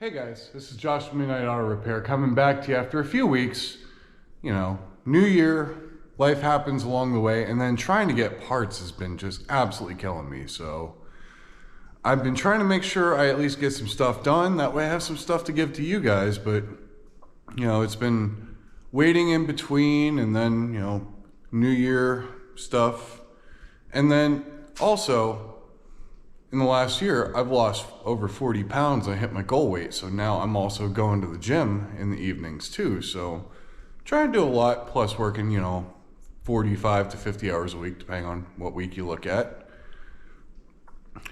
Hey guys, this is Josh from Midnight Auto Repair coming back to you after a few weeks. You know, new year, life happens along the way, and then trying to get parts has been just absolutely killing me. So I've been trying to make sure I at least get some stuff done. That way I have some stuff to give to you guys, but you know, it's been waiting in between, and then, you know, new year stuff. And then also, in the last year, I've lost over 40 pounds. I hit my goal weight. So now I'm also going to the gym in the evenings too. So trying to do a lot, plus working, you know, 45 to 50 hours a week, depending on what week you look at.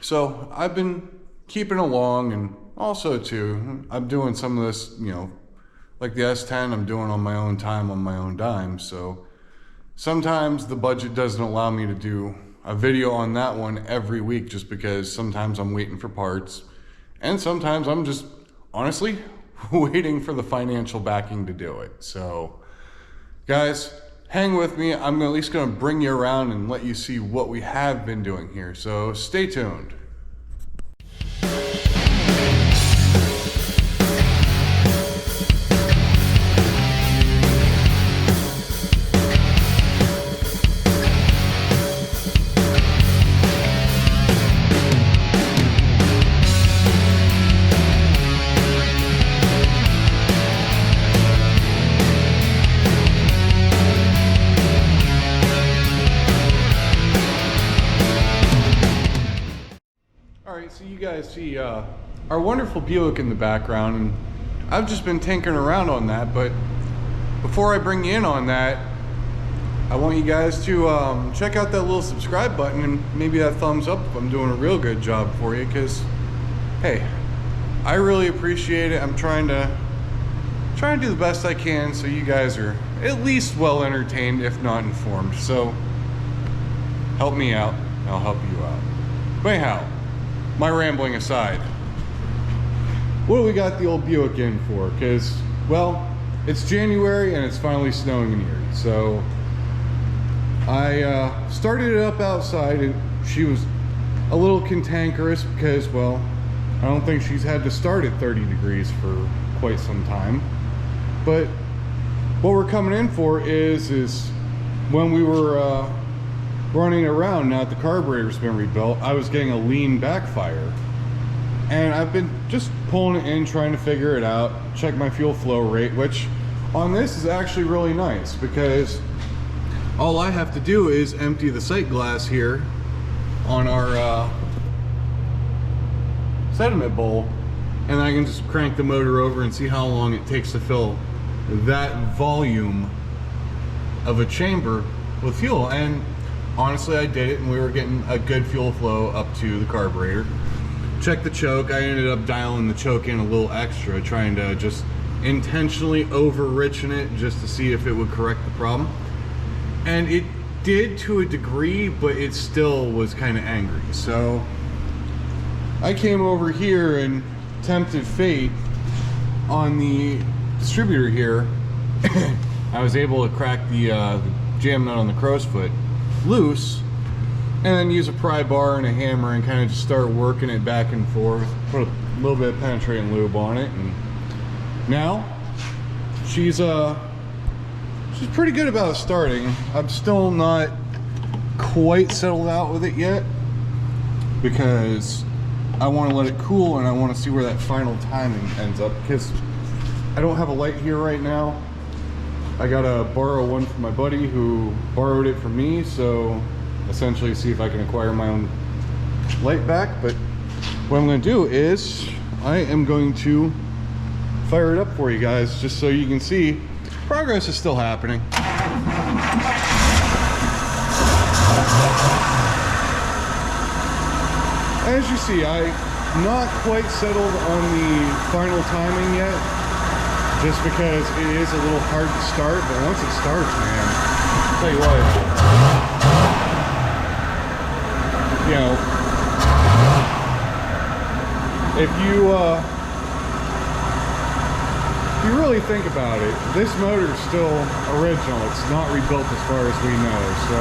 So I've been keeping along, and also too, I'm doing some of this, you know, like the S10, I'm doing on my own time, on my own dime. So sometimes the budget doesn't allow me to do a video on that one every week, just because sometimes I'm waiting for parts, and sometimes I'm just honestly waiting for the financial backing to do it. So guys, hang with me. I'm at least going to bring you around and let you see what we have been doing here. So stay tuned. So you guys see our wonderful Buick in the background, and I've just been tinkering around on that. But before I bring you in on that, I want you guys to check out that little subscribe button and maybe that thumbs up if I'm doing a real good job for you, because hey, I really appreciate it. I'm trying to do the best I can so you guys are at least well entertained, if not informed. So help me out, and I'll help you out. But anyhow, my rambling aside, what do we got the old Buick in for? Because, well, it's January and it's finally snowing in here. So I started it up outside, and she was a little cantankerous because, well, I don't think she's had to start at 30 degrees for quite some time. But what we're coming in for is when we were running around, now that the carburetor's been rebuilt, I was getting a lean backfire, and I've been just pulling it in, trying to figure it out, check my fuel flow rate, which on this is actually really nice, because all I have to do is empty the sight glass here on our sediment bowl, and I can just crank the motor over and see how long it takes to fill that volume of a chamber with fuel. And honestly, I did it, and we were getting a good fuel flow up to the carburetor. Check the choke. I ended up dialing the choke in a little extra, trying to just intentionally over-richen it just to see if it would correct the problem. And it did to a degree, but it still was kind of angry. So I came over here and tempted fate on the distributor here. I was able to crack the jam nut on the crow's foot loose, and then use a pry bar and a hammer and kind of just start working it back and forth, put a little bit of penetrating lube on it, and now she's pretty good about starting. I'm still not quite settled out with it yet, because I want to let it cool, and I want to see where that final timing ends up, because I don't have a light here right now. I gotta borrow one from my buddy who borrowed it from me, so essentially see if I can acquire my own light back. But what I'm gonna do is I am going to fire it up for you guys, just so you can see progress is still happening. As you see, I'm not quite settled on the final timing yet, just because it is a little hard to start. But once it starts, man, I'll tell you what, you know, if you really think about it, this motor is still original. It's not rebuilt as far as we know. So,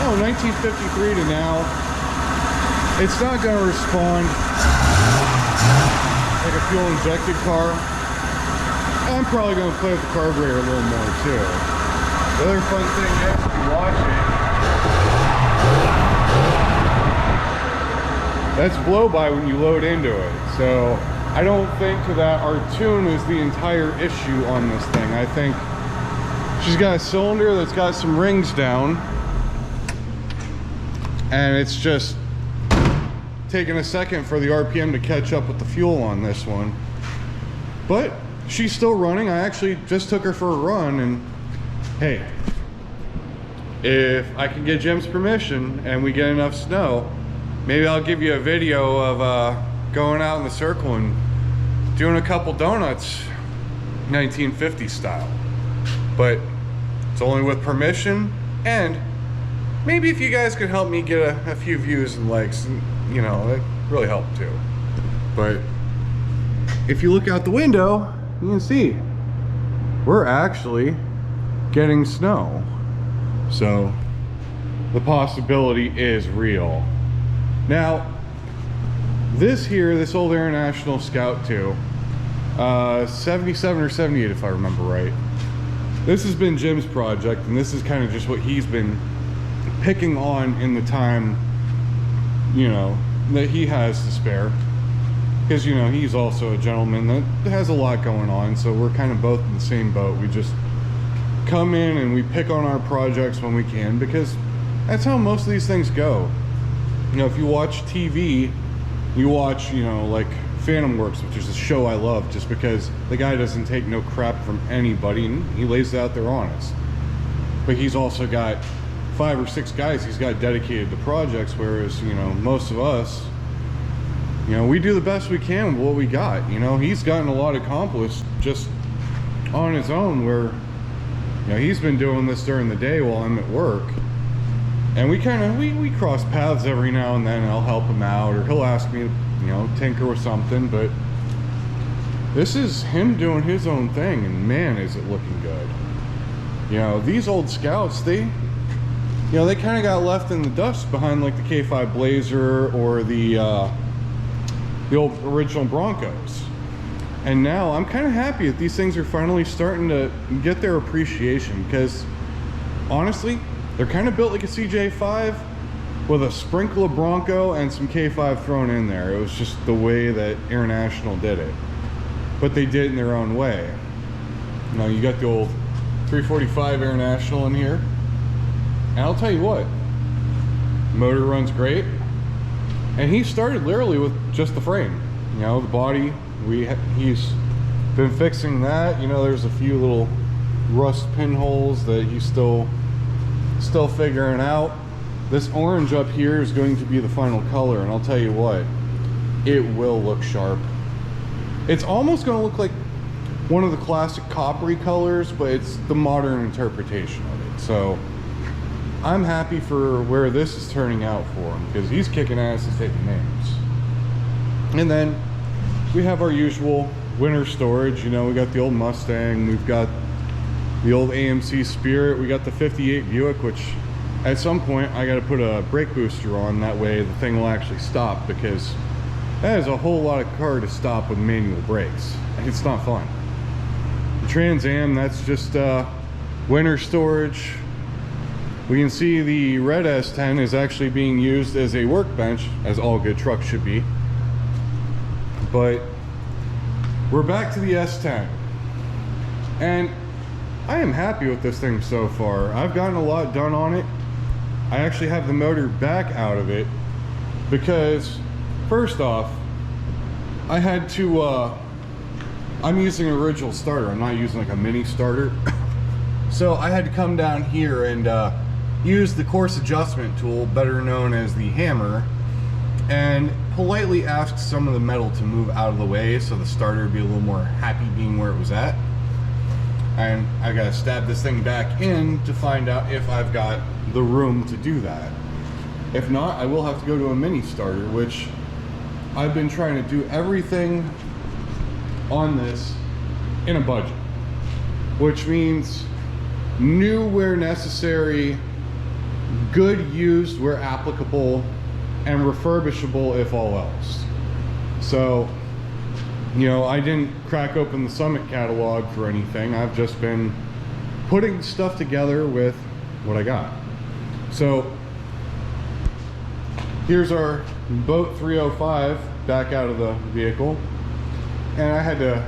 oh, 1953 to now, it's not going to respond like a fuel injected car. I'm probably going to play with the carburetor a little more too. The other fun thing is, if you watch it, that's blow by when you load into it. So I don't think that our tune is the entire issue on this thing. I think she's got a cylinder that's got some rings down, and it's just taking a second for the RPM to catch up with the fuel on this one. But she's still running. I actually just took her for a run, and hey, if I can get Jim's permission and we get enough snow, maybe I'll give you a video of going out in the circle and doing a couple donuts 1950 style. But it's only with permission, and maybe if you guys could help me get a few views and likes, you know, it really helped too. But if you look out the window, you can see we're actually getting snow. So the possibility is real. Now, this here, this old International Scout 2, 77 or 78 if I remember right. This has been Jim's project, and this is kind of just what he's been picking on in the time, you know, that he has to spare. Because, you know, he's also a gentleman that has a lot going on, so we're kind of both in the same boat. We just come in and we pick on our projects when we can, because that's how most of these things go. You know, if you watch TV, you watch, you know, like Phantom Works, which is a show I love just because the guy doesn't take no crap from anybody and he lays it out there honest. But he's also got 5 or 6 guys he's got dedicated to projects, whereas, you know, most of us, you know, we do the best we can with what we got. You know, he's gotten a lot accomplished just on his own, where, you know, he's been doing this during the day while I'm at work. And we kind of, we cross paths every now and then, and I'll help him out, or he'll ask me to, you know, tinker with something. But this is him doing his own thing, and man, is it looking good. You know, these old Scouts, they, you know, they kind of got left in the dust behind like the K5 Blazer or the old original Broncos. And now I'm kind of happy that these things are finally starting to get their appreciation, because honestly, they're kind of built like a CJ5 with a sprinkle of Bronco and some K5 thrown in there. It was just the way that International did it. But they did it in their own way. You know, you got the old 345 International in here. And I'll tell you what, motor runs great. And he started literally with just the frame. You know, the body, he's been fixing that. You know, there's a few little rust pinholes that he's still figuring out. This orange up here is going to be the final color, and I'll tell you what, it will look sharp. It's almost going to look like one of the classic coppery colors, but it's the modern interpretation of it. So I'm happy for where this is turning out for him, because he's kicking ass and taking names. And then we have our usual winter storage. You know, we got the old Mustang, we've got the old AMC Spirit, we got the 58 Buick, which at some point I got to put a brake booster on, that way the thing will actually stop, because that is a whole lot of car to stop with manual brakes. It's not fun. The Trans Am, that's just winter storage. We can see the red S10 is actually being used as a workbench, as all good trucks should be. But we're back to the S10, and I am happy with this thing so far. I've gotten a lot done on it. I actually have the motor back out of it because, first off, I had to, I'm using an original starter. I'm not using like a mini starter. So I had to come down here and use the course adjustment tool, better known as the hammer, and politely ask some of the metal to move out of the way so the starter would be a little more happy being where it was at. And I gotta stab this thing back in to find out if I've got the room to do that. If not, I will have to go to a mini starter, which I've been trying to do everything on this in a budget, which means new where necessary, good used where applicable, and refurbishable if all else. So You know, I didn't crack open the Summit catalog for anything. I've just been putting stuff together with what I got. So here's our boat 305 back out of the vehicle, and I had to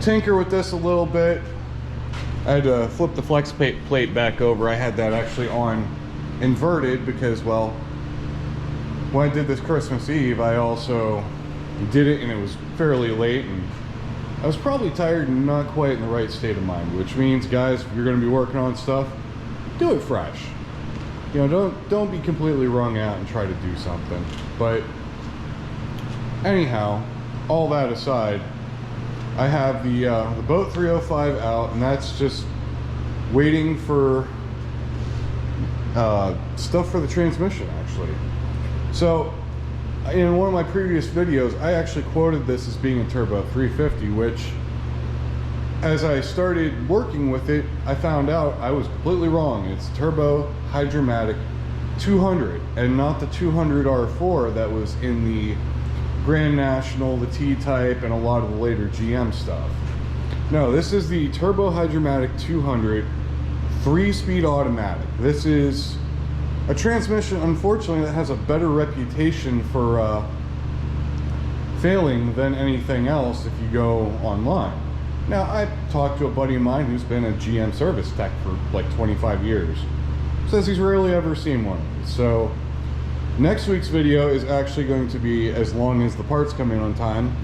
tinker with this a little bit. I had to flip the flex plate back over. I had that actually on inverted because, well, when I did this Christmas Eve, I also did it and it was fairly late, and I was probably tired and not quite in the right state of mind, which means, guys, if you're going to be working on stuff, do it fresh. You know, don't be completely wrung out and try to do something. But anyhow, all that aside, I have the boat 305 out, and that's just waiting for stuff for the transmission, actually. So in one of my previous videos, I actually quoted this as being a turbo 350, which, as I started working with it, I found out I was completely wrong. It's turbo hydromatic 200 and not the 200 R4 that was in the Grand National, the T-Type, and a lot of the later GM stuff. No, this is the turbo hydromatic 200 3-speed automatic. This is a transmission, unfortunately, that has a better reputation for failing than anything else if you go online. Now, I talked to a buddy of mine who's been a GM service tech for like 25 years. Says he's rarely ever seen one of these. So next week's video is actually going to be, as long as the parts come in on time,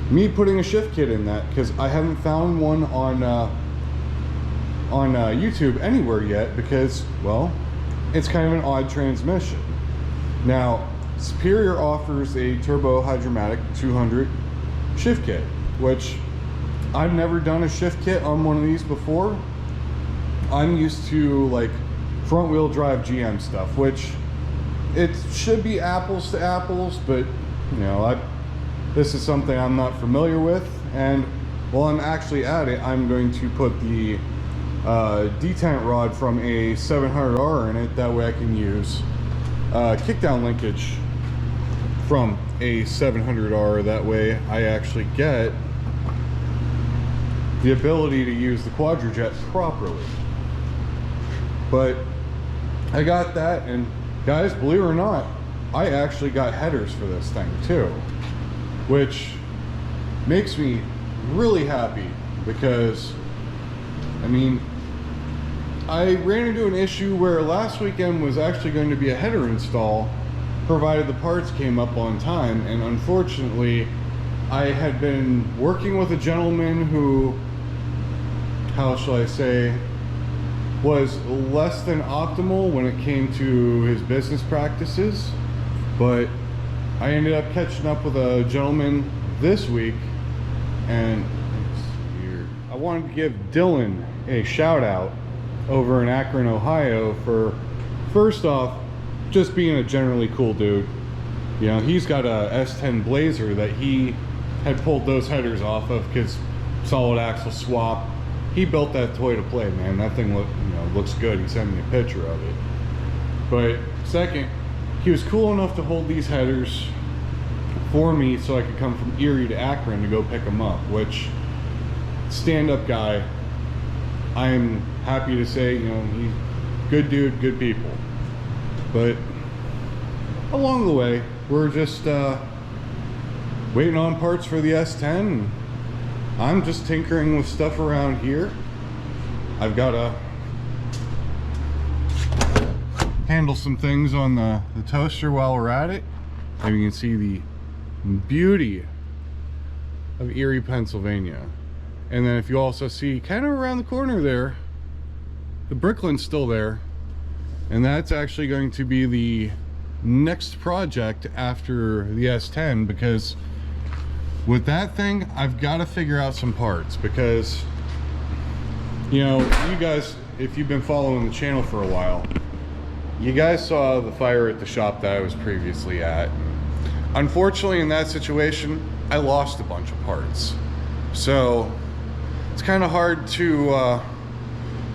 me putting a shift kit in that, because I haven't found one on YouTube anywhere yet, because, well, it's kind of an odd transmission. Now, Superior offers a turbo hydromatic 200 shift kit, which I've never done a shift kit on one of these before. I'm used to like front wheel drive GM stuff, which it should be apples to apples, but you know, this is something I'm not familiar with, and while I'm actually at it, I'm going to put the detent rod from a 700R in it. That way I can use kickdown linkage from a 700R. That way I actually get the ability to use the quadrijet properly. But I got that, and guys, believe it or not, I actually got headers for this thing too, which makes me really happy, because I mean, I ran into an issue where last weekend was actually going to be a header install, provided the parts came up on time, and unfortunately I had been working with a gentleman who, how shall I say, was less than optimal when it came to his business practices, but I ended up catching up with a gentleman this week, and I wanted to give Dylan a shout out over in Akron, Ohio, for first off just being a generally cool dude. You know, he's got a S10 Blazer that he had pulled those headers off of because solid axle swap. He built that toy to play, man. That thing looks good. He sent me a picture of it. But second, he was cool enough to hold these headers for me so I could come from Erie to Akron to go pick them up, which, stand-up guy, I'm happy to say, you know, he's good dude, good people. But along the way, we're just waiting on parts for the S10. I'm just tinkering with stuff around here. I've got to handle some things on the toaster while we're at it. And you can see the beauty of Erie, Pennsylvania. And then if you also see kind of around the corner there, the Brickland's still there. And that's actually going to be the next project after the S10, because with that thing, I've got to figure out some parts, because, you know, you guys, if you've been following the channel for a while, you guys saw the fire at the shop that I was previously at. Unfortunately, in that situation, I lost a bunch of parts. So it's kind of hard to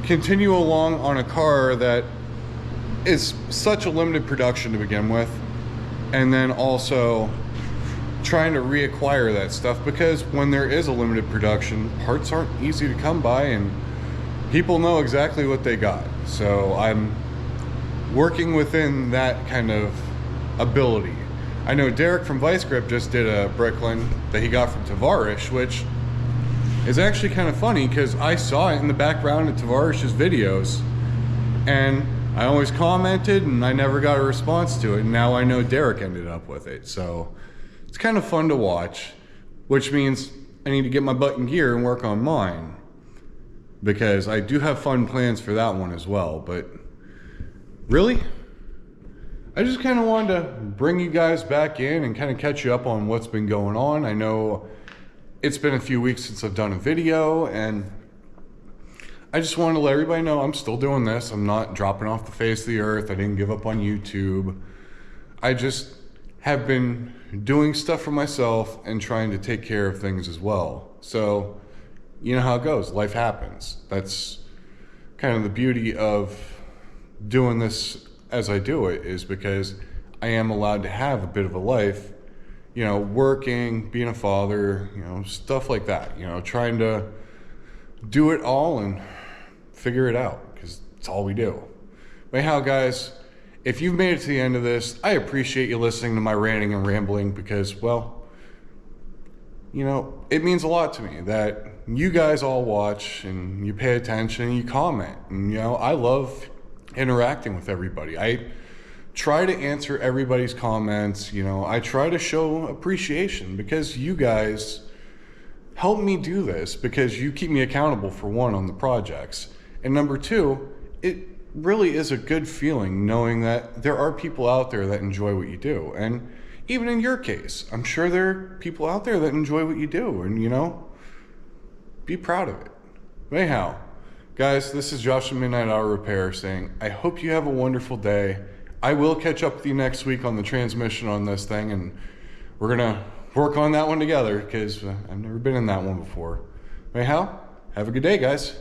continue along on a car that is such a limited production to begin with, and then also trying to reacquire that stuff, because when there is a limited production, parts aren't easy to come by and people know exactly what they got. So I'm working within that kind of ability. I know Derek from Vice Grip just did a Bricklin that he got from Tavarish, which is actually kind of funny because I saw it in the background of Tavarish's videos and I always commented and I never got a response to it, and now I know Derek ended up with it. So it's kind of fun to watch, which means I need to get my butt in gear and work on mine, because I do have fun plans for that one as well. But really, I just kind of wanted to bring you guys back in and kind of catch you up on what's been going on. I know it's been a few weeks since I've done a video, and I just wanted to let everybody know I'm still doing this. I'm not dropping off the face of the earth. I didn't give up on YouTube. I just have been doing stuff for myself and trying to take care of things as well. So, you know how it goes. Life happens. That's kind of the beauty of doing this as I do it, is because I am allowed to have a bit of a life, you know, working, being a father, you know, stuff like that, you know, trying to do it all and figure it out, because it's all we do. But anyhow, guys, if you've made it to the end of this, I appreciate you listening to my ranting and rambling, because, well, you know, it means a lot to me that you guys all watch and you pay attention and you comment. And, you know, I love interacting with everybody. I try to answer everybody's comments. You know, I try to show appreciation, because you guys help me do this, because you keep me accountable, for one, on the projects, and number two, it really is a good feeling knowing that there are people out there that enjoy what you do. And even in your case, I'm sure there are people out there that enjoy what you do, and, you know, be proud of it. But anyhow, guys, this is Josh from Midnight Auto Repair saying, I hope you have a wonderful day. I will catch up with you next week on the transmission on this thing, and we're gonna work on that one together, because I've never been in that one before. Anyhow, have a good day, guys.